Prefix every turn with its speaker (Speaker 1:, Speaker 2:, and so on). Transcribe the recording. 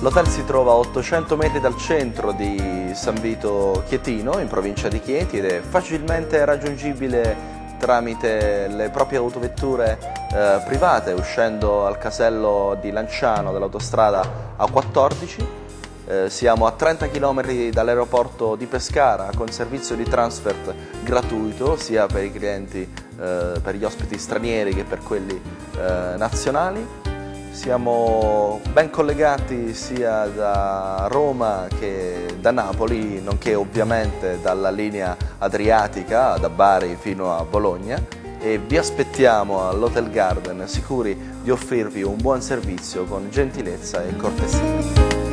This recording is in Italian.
Speaker 1: L'hotel si trova a 800 metri dal centro di San Vito Chietino, in provincia di Chieti, ed è facilmente raggiungibile tramite le proprie autovetture private, uscendo al casello di Lanciano dell'autostrada A14. Siamo a 30 km dall'aeroporto di Pescara, con servizio di transfert gratuito sia per i clienti, per gli ospiti stranieri che per quelli nazionali. Siamo ben collegati sia da Roma che da Napoli, nonché ovviamente dalla linea adriatica da Bari fino a Bologna, e vi aspettiamo all'Hotel Garden, sicuri di offrirvi un buon servizio con gentilezza e cortesia.